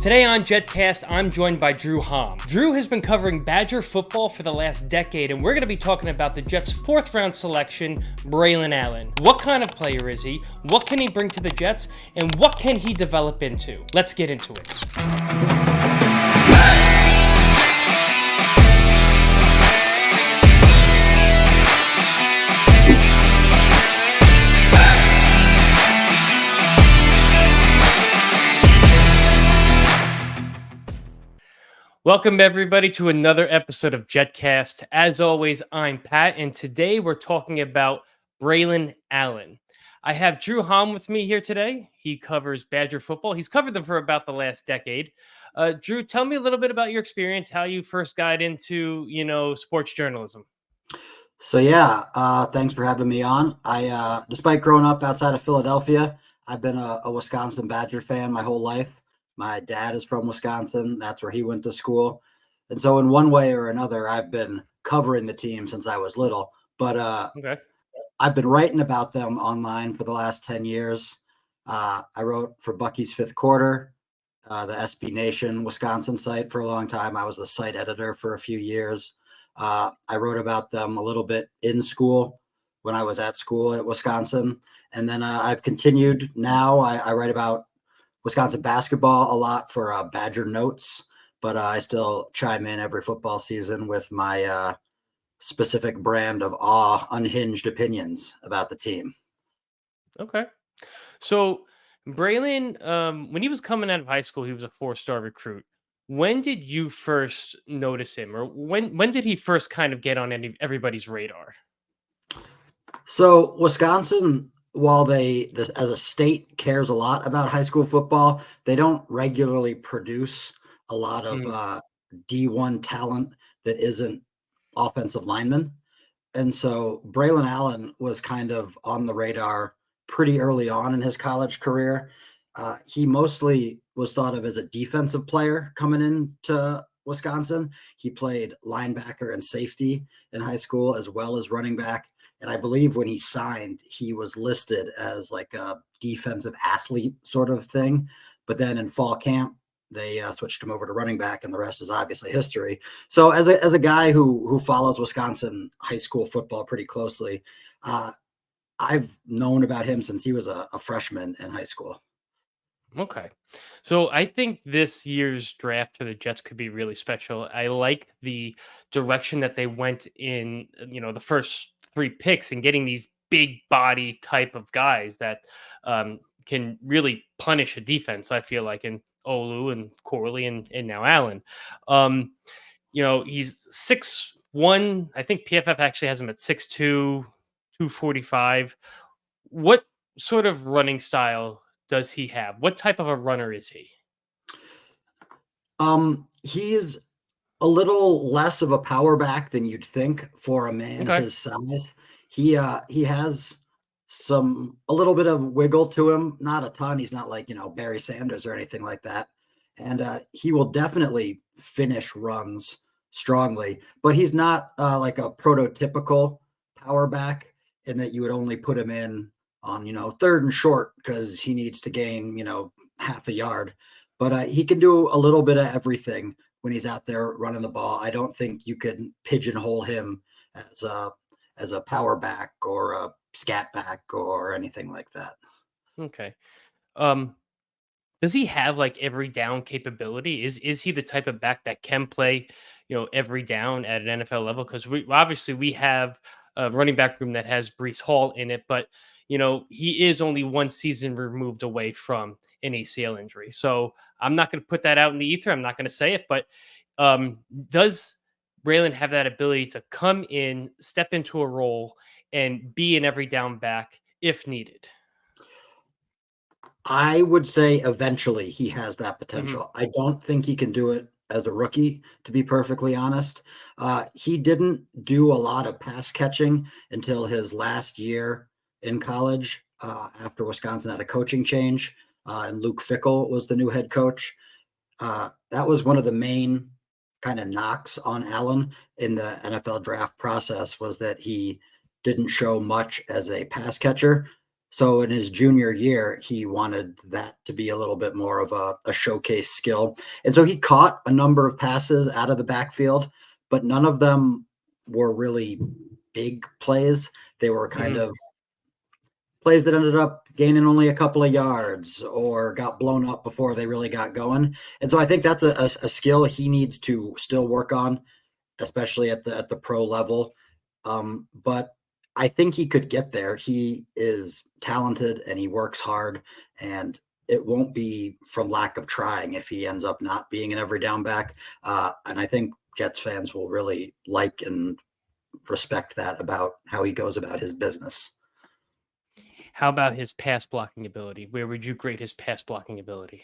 Today on JetCast, I'm joined by Drew Hamm. Drew has been covering Badger football for the last decade, and we're going to be talking about the Jets' fourth-round selection, Braelon Allen. What kind of player is he? What can he bring to the Jets? And what can he develop into? Let's get into it. Welcome, everybody, to another episode of JetCast. As always, I'm Pat, and today we're talking about Braelon Allen. I have Drew Hamm with me here today. He covers Badger football. He's covered them for about the last decade. Drew, tell me a little bit about your experience, how you first got into, sports journalism. Thanks for having me on. Despite growing up outside of Philadelphia, I've been a Wisconsin Badger fan my whole life. My dad is from Wisconsin. That's where he went to school. And so in one way or another, I've been covering the team since I was little. But I've been writing about them online for the last 10 years. I wrote for Bucky's Fifth Quarter, the SB Nation Wisconsin site for a long time. I was the site editor for a few years. I wrote about them a little bit in school when I was at school at Wisconsin. And then I've continued now. I write about Wisconsin basketball a lot for Badger Notes, but I still chime in every football season with my specific brand of unhinged opinions about the team. Okay. So Brealon, when he was coming out of high school, he was a 4-star recruit. When did you first notice him, or when did he first kind of get on everybody's radar? So Wisconsin, while as a state cares a lot about high school football, they don't regularly produce a lot of D1 talent that isn't offensive linemen. And so Braelon Allen was kind of on the radar pretty early on in his college career. He mostly was thought of as a defensive player coming into Wisconsin. He played linebacker and safety in high school as well as running back. And I believe when he signed, he was listed as like a defensive athlete sort of thing. But then in fall camp, they switched him over to running back, and the rest is obviously history. So as a guy who follows Wisconsin high school football pretty closely, I've known about him since he was a freshman in high school. Okay. So I think this year's draft for the Jets could be really special. I like the direction that they went in, the first 3 picks and getting these big body type of guys that can really punish a defense, I feel like, in Olu and Corley and now Allen. He's 6'1". I think PFF actually has him at 6'2", 245. What sort of running style does he have? What type of a runner is he? He's a little less of a power back than you'd think for a man his size. He has a little bit of wiggle to him, not a ton. He's not like, Barry Sanders or anything like that. And he will definitely finish runs strongly, but he's not like a prototypical power back in that you would only put him in on, 3rd and short because he needs to gain, half a yard. But he can do a little bit of everything when he's out there running the ball. I don't think you can pigeonhole him as a power back or a scat back or anything like that. Okay. Does he have like every down capability? Is he the type of back that can play, every down at an NFL level? Because we have a running back room that has Breece Hall in it, but he is only 1 season removed away from an ACL injury. So I'm not going to put that out in the ether. I'm not going to say it, but does Brealon have that ability to come in, step into a role, and be an every down back if needed? I would say eventually he has that potential. I don't think he can do it as a rookie, to be perfectly honest. He didn't do a lot of pass catching until his last year in college after Wisconsin had a coaching change, and Luke Fickell was the new head coach. That was one of the main kind of knocks on Allen in the NFL draft process, was that he didn't show much as a pass catcher. So in his junior year, he wanted that to be a little bit more of a showcase skill. And so he caught a number of passes out of the backfield, but none of them were really big plays. They were kind Mhm. of plays that ended up gaining only a couple of yards or got blown up before they really got going. And so I think that's a skill he needs to still work on, especially at the pro level. But I think he could get there. He is talented and he works hard, and it won't be from lack of trying if he ends up not being an every down back. And I think Jets fans will really like and respect that about how he goes about his business. How about his pass blocking ability? Where would you grade his pass blocking ability?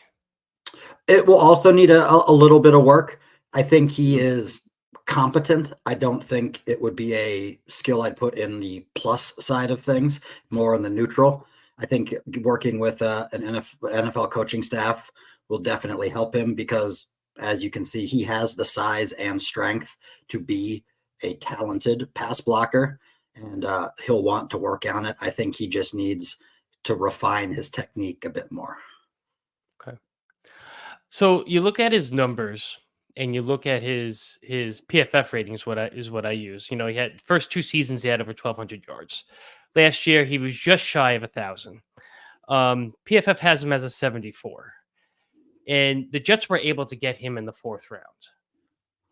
It will also need a little bit of work. I think he Mhm. is competent. I don't think it would be a skill I'd put in the plus side of things, more in the neutral. I think working with an NFL coaching staff will definitely help him because, as you can see, he has the size and strength to be a talented pass blocker, and he'll want to work on it. I think he just needs to refine his technique a bit more. Okay. So you look at his numbers and you look at his PFF ratings. What I use. You know, he had first 2 seasons he had over 1,200 yards. Last year he was just shy of 1,000. PFF has him as a 74, and the Jets were able to get him in the fourth round.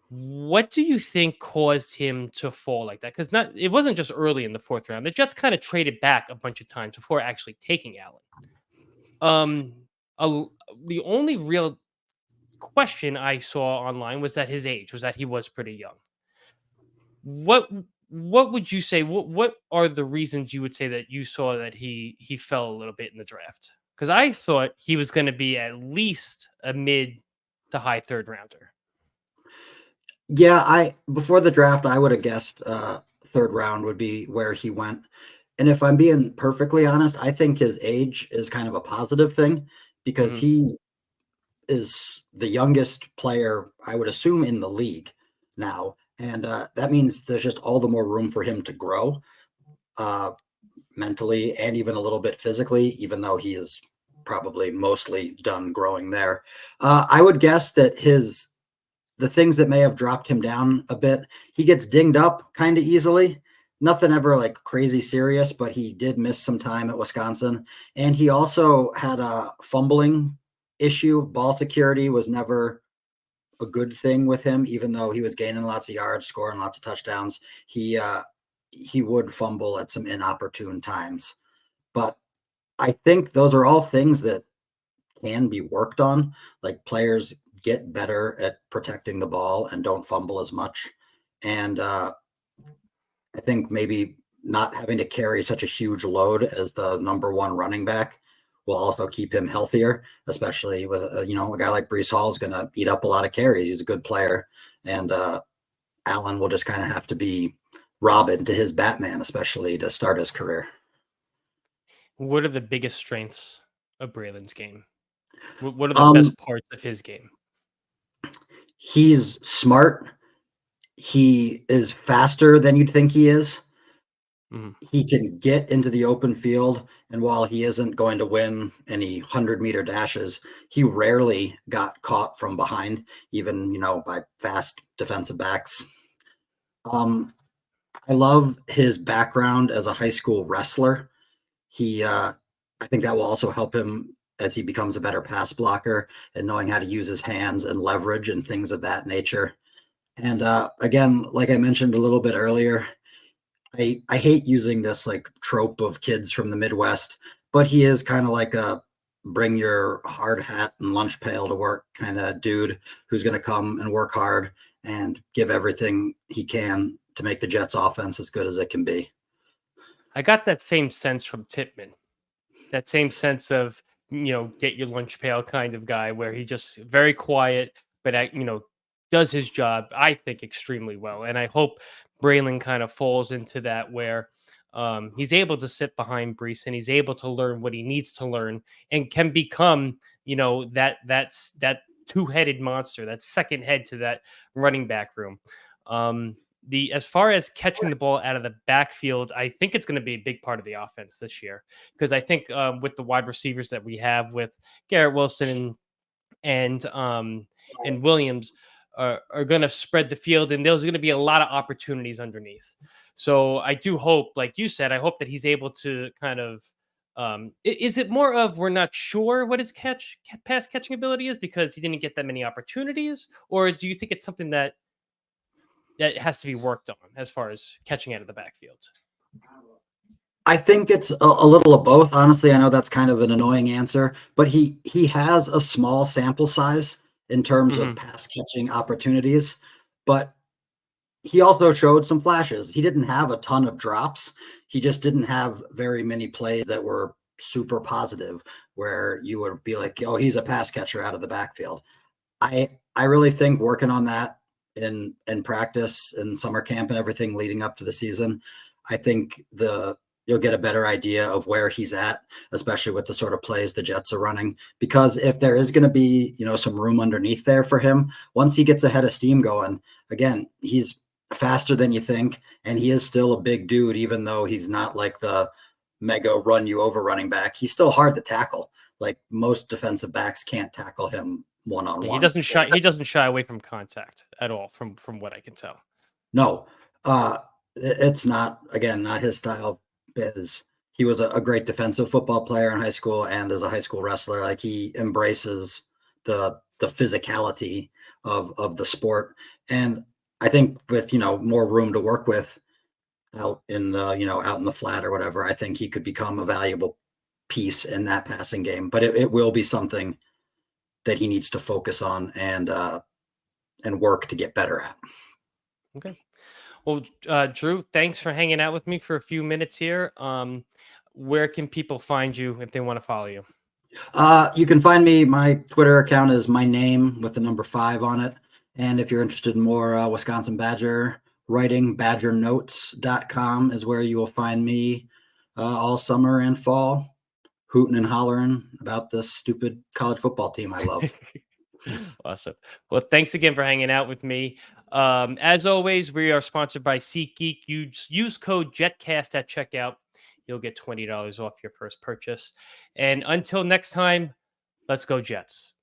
What do you think caused him to fall like that? Because not it wasn't just early in the fourth round. The Jets kind of traded back a bunch of times before actually taking Allen. Um, a- the only real question I saw online was that his age was that he was pretty young. What what would you say? What are the reasons you would say that you saw that he fell a little bit in the draft? Because I thought he was going to be at least a mid to high third rounder. Yeah, I before the draft, I would have guessed third round would be where he went. And if I'm being perfectly honest, I think his age is kind of a positive thing because Hmm. he is the youngest player, I would assume, in the league now. And that means there's just all the more room for him to grow uh, mentally and even a little bit physically, even though he is probably mostly done growing there. I would guess that the things that may have dropped him down a bit. He gets dinged up kind of easily. Nothing ever like crazy serious, but he did miss some time at Wisconsin. And he also had a fumbling issue. Ball security was never a good thing with him, even though he was gaining lots of yards, scoring lots of touchdowns. He would fumble at some inopportune times. But I think those are all things that can be worked on. Like players get better at protecting the ball and don't fumble as much. And I think maybe not having to carry such a huge load as the number one running back will also keep him healthier, especially with a guy like Brees Hall is going to eat up a lot of carries. He's a good player, and Allen will just kind of have to be Robin to his Batman, especially to start his career. What are the biggest strengths of Braylon's game? What are the Um, best parts of his game? he's smart. He is faster than you'd think he is. Mhm. He can get into the open field, and while he isn't going to win any 100-meter dashes, he rarely got caught from behind, even by fast defensive backs. Um, I love his background as a high school wrestler. I think that will also help him as he becomes a better pass blocker and knowing how to use his hands and leverage and things of that nature. And again, like I mentioned a little bit earlier, I hate using this like trope of kids from the Midwest, but he is kind of like a bring your hard hat and lunch pail to work kind of dude who's going to come and work hard and give everything he can to make the Jets offense as good as it can be. I got that same sense from Titman. That same sense of, get your lunch pail kind of guy where he just very quiet, but does his job, I think, extremely well. And I hope Braylon kind of falls into that where he's able to sit behind Brees and he's able to learn what he needs to learn and can become, that two-headed monster, that second head to that running back room. as far as catching the ball out of the backfield, I think it's going to be a big part of the offense this year because I think with the wide receivers that we have with Garrett Wilson and Williams are going to spread the field, and there's going to be a lot of opportunities underneath. So I do hope, like you said, I hope that he's able to kind of. Is it more of we're not sure what his pass catching ability is because he didn't get that many opportunities, or do you think it's something that has to be worked on as far as catching out of the backfield? I think it's a little of both. Honestly, I know that's kind of an annoying answer, but he has a small sample size in terms of pass catching opportunities, but he also showed some flashes. He didn't have a ton of drops. He just didn't have very many plays that were super positive where you would be like, oh, he's a pass catcher out of the backfield. I really think working on that in practice and summer camp and everything leading up to the season, I think you'll get a better idea of where he's at, especially with the sort of plays the Jets are running. Because if there is going to be, some room underneath there for him, once he gets a head of steam going, again, he's faster than you think, and he is still a big dude, even though he's not like the mega run you over running back. He's still hard to tackle. Like most defensive backs can't tackle him one-on-one. He doesn't shy away from contact at all, from what I can tell. No, it's not his style. He was a great defensive football player in high school and as a high school wrestler. Like he embraces the physicality of the sport. And I think with, more room to work with out in the flat or whatever, I think he could become a valuable piece in that passing game, but it will be something that he needs to focus on and work to get better at. Okay. Well, Drew, thanks for hanging out with me for a few minutes here. Where can people find you if they want to follow you? You can find me. My Twitter account is my name with the number 5 on it. And if you're interested in more Wisconsin Badger writing, badgernotes.com is where you will find me all summer and fall, hooting and hollering about this stupid college football team I love. Awesome. Well, thanks again for hanging out with me. As always, we are sponsored by SeatGeek. Use code JetCast at checkout. You'll get $20 off your first purchase. And until next time, let's go Jets.